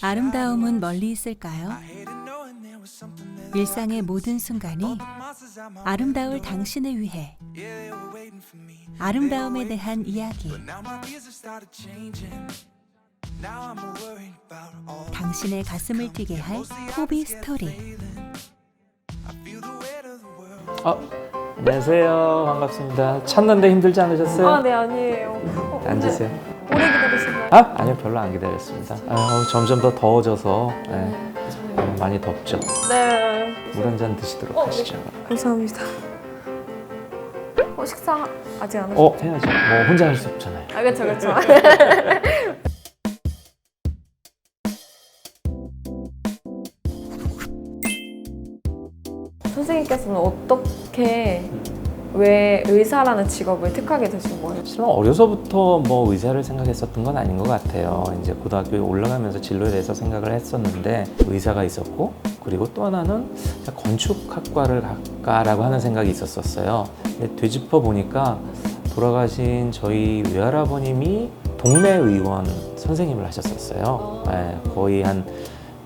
아름다움은 멀리 있을까요? 일상의 모든 순간이 아름다울 당신을 위해 아름다움에 대한 이야기. 당신의 가슴을 뛰게 할 포비 스토리. 안녕하세요. 반갑습니다. 찾는데 힘들지 않으셨어요? 네, 아니에요. 앉으세요. 오래 기다리셨나요? 아니요, 별로 안 기다렸습니다. 점점 더 더워져서 많이 덥죠. 네. 물 한 잔 드시도록 하시죠. 감사합니다. 식사 아직 안 하셨어요? 해야죠. 뭐 혼자 할 수 없잖아요. 그렇죠. 선생님께서는 어떻게 왜 의사라는 직업을 택하게 되신 거예요? 실은 어려서부터 뭐 의사를 생각했었던 건 아닌 것 같아요. 이제 고등학교에 올라가면서 진로에 대해서 생각을 했었는데 의사가 있었고, 그리고 또 하나는 건축학과를 갈까라고 하는 생각이 있었어요. 근데 되짚어 보니까 돌아가신 저희 외할아버님이 동네 의원 선생님을 하셨었어요. 거의 한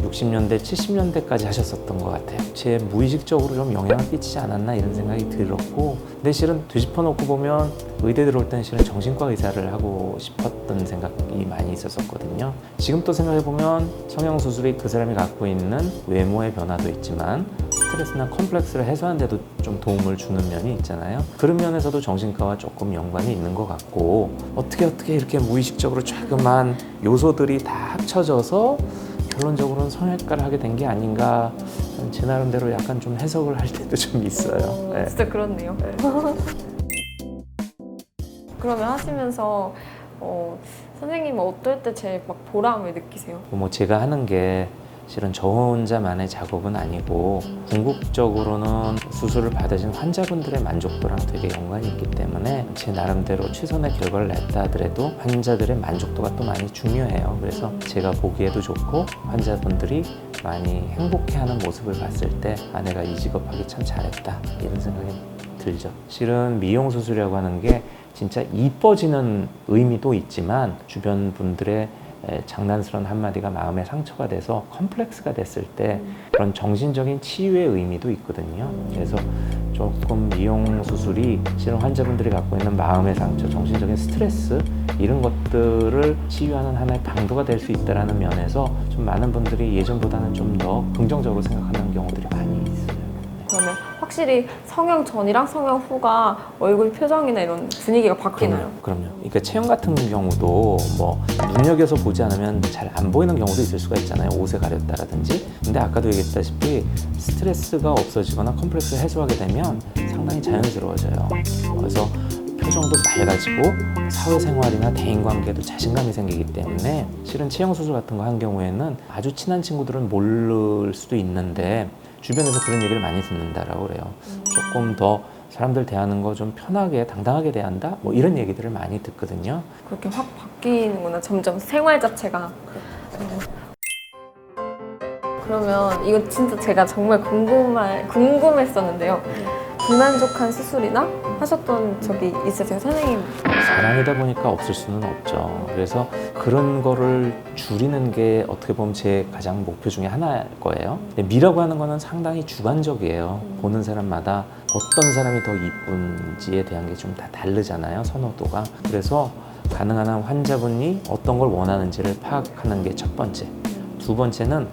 60년대, 70년대까지 하셨었던 것 같아요. 제 무의식적으로 좀 영향을 끼치지 않았나 이런 생각이 들었고, 근데 실은 뒤집어 놓고 보면 의대 들어올 때는 실은 정신과 의사를 하고 싶었던 생각이 많이 있었거든요. 지금 또 생각해보면 성형수술이 그 사람이 갖고 있는 외모의 변화도 있지만 스트레스나 컴플렉스를 해소하는 데도 좀 도움을 주는 면이 있잖아요. 그런 면에서도 정신과와 조금 연관이 있는 것 같고, 어떻게 이렇게 무의식적으로 조그만 요소들이 다 합쳐져서 결론적으로는 성형외과를 하게 된 게 아닌가, 제 나름대로 약간 좀 해석을 할 때도 좀 있어요. 네. 진짜 그렇네요. 그러면 하시면서 선생님은 어떨 때 제일 막 보람을 느끼세요? 뭐 제가 하는 게 실은 저 혼자만의 작업은 아니고 궁극적으로는 수술을 받으신 환자분들의 만족도랑 되게 연관이 있기 때문에 제 나름대로 최선의 결과를 냈다 하더라도 환자들의 만족도가 또 많이 중요해요. 그래서 제가 보기에도 좋고 환자분들이 많이 행복해하는 모습을 봤을 때 내가 이 직업 하기 참 잘했다 이런 생각이 들죠. 실은 미용 수술이라고 하는 게 진짜 이뻐지는 의미도 있지만 주변 분들의 장난스러운 한마디가 마음에 상처가 돼서 컴플렉스가 됐을 때 그런 정신적인 치유의 의미도 있거든요. 그래서 조금 미용 수술이 실은 환자분들이 갖고 있는 마음의 상처, 정신적인 스트레스 이런 것들을 치유하는 하나의 방도가 될 수 있다는 면에서 좀 많은 분들이 예전보다는 좀 더 긍정적으로 생각하는 경우들이 많이 있어요. 그러면 확실히 성형 전이랑 성형 후가 얼굴 표정이나 이런 분위기가 바뀌나요? 그럼요. 그러니까 체형 같은 경우도 뭐 눈여겨서 보지 않으면 잘 안 보이는 경우도 있을 수가 있잖아요. 옷에 가렸다라든지. 근데 아까도 얘기했다시피 스트레스가 없어지거나 컴플렉스를 해소하게 되면 상당히 자연스러워져요. 그래서 표정도 맑아지고 사회생활이나 대인관계도 자신감이 생기기 때문에 실은 체형 수술 같은 거 한 경우에는 아주 친한 친구들은 모를 수도 있는데 주변에서 그런 얘기를 많이 듣는다라고 그래요. 조금 더 사람들 대하는 거 좀 편하게 당당하게 대한다? 뭐 이런 얘기들을 많이 듣거든요. 그렇게 확 바뀌는구나. 점점 생활 자체가. 그러면 이거 진짜 제가 정말 궁금했었는데요. 불만족한 수술이나 하셨던 적이 있으세요, 선생님? 사람이다 보니까 없을 수는 없죠. 그래서 그런 거를 줄이는 게 어떻게 보면 제 가장 목표 중에 하나일 거예요. 근데 미라고 하는 거는 상당히 주관적이에요. 보는 사람마다 어떤 사람이 더 이쁜지에 대한 게 좀 다 다르잖아요, 선호도가. 그래서 가능한 한 환자분이 어떤 걸 원하는지를 파악하는 게 첫 번째. 두 번째는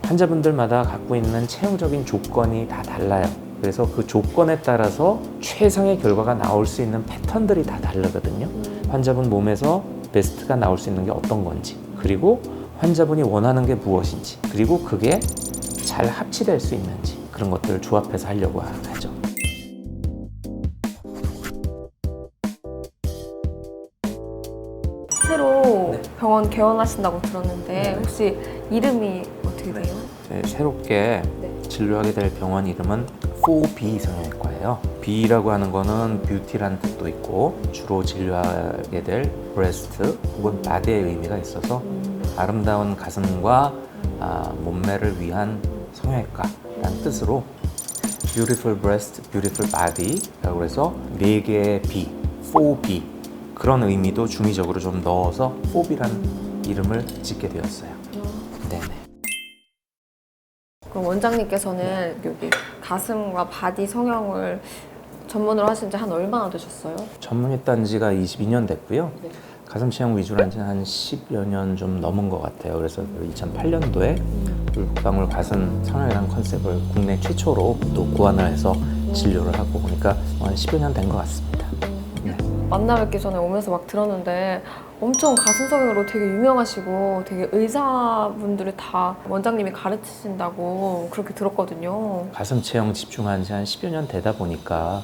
환자분들마다 갖고 있는 체형적인 조건이 다 달라요. 그래서 그 조건에 따라서 최상의 결과가 나올 수 있는 패턴들이 다 다르거든요. 환자분 몸에서 베스트가 나올 수 있는 게 어떤 건지, 그리고 환자분이 원하는 게 무엇인지, 그리고 그게 잘 합치될 수 있는지 그런 것들을 조합해서 하려고 하죠. 새로 병원 개원하신다고 들었는데 혹시 이름이 어떻게 돼요? 새롭게 진료하게 될 병원 이름은 4B 성형외과예요. B라고 하는 거는 뷰티라는 뜻도 있고 주로 진료하게 될 브레스트 혹은 바디의 의미가 있어서 아름다운 가슴과 몸매를 위한 성형외과라는 뜻으로 Beautiful Breast, Beautiful Body라고 해서 4개의 B, 4B 그런 의미도 중의적으로 좀 넣어서 4B라는 이름을 짓게 되었어요. 네네. 그럼 원장님께서는 여기 가슴과 바디 성형을 전문으로 하신 지 한 얼마나 되셨어요? 전문했던 지가 22년 됐고요. 네. 가슴 체형 위주로 한 지는 한 10여 년 좀 넘은 것 같아요. 그래서 2008년도에 물방울 가슴 성형이라는 컨셉을 국내 최초로 또 고안을 해서 진료를 하고 그러니까 한 10여 년 된 것 같습니다. 네. 만나 뵙기 전에 오면서 막 들었는데 엄청 가슴 성형으로 되게 유명하시고 되게 의사분들이 다 원장님이 가르치신다고 그렇게 들었거든요. 가슴 체형 집중한 지 한 10여 년 되다 보니까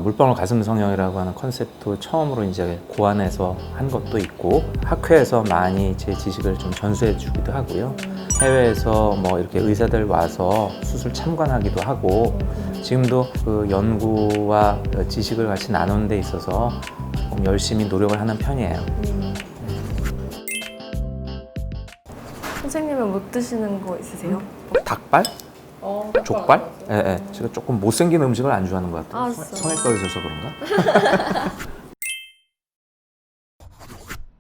물방울 가슴 성형이라고 하는 컨셉도 처음으로 이제 고안해서 한 것도 있고 학회에서 많이 제 지식을 좀 전수해 주기도 하고요. 해외에서 뭐 이렇게 의사들 와서 수술 참관하기도 하고 지금도 그 연구와 지식을 같이 나누는 데 있어서 조금 열심히 노력을 하는 편이에요. 선생님은 못 드시는 거 있으세요? 닭발? 족발? 예, 예. 제가 조금 못생긴 음식을 안 좋아하는 것 같아요. 아, 성형외과 의사여서 그런가?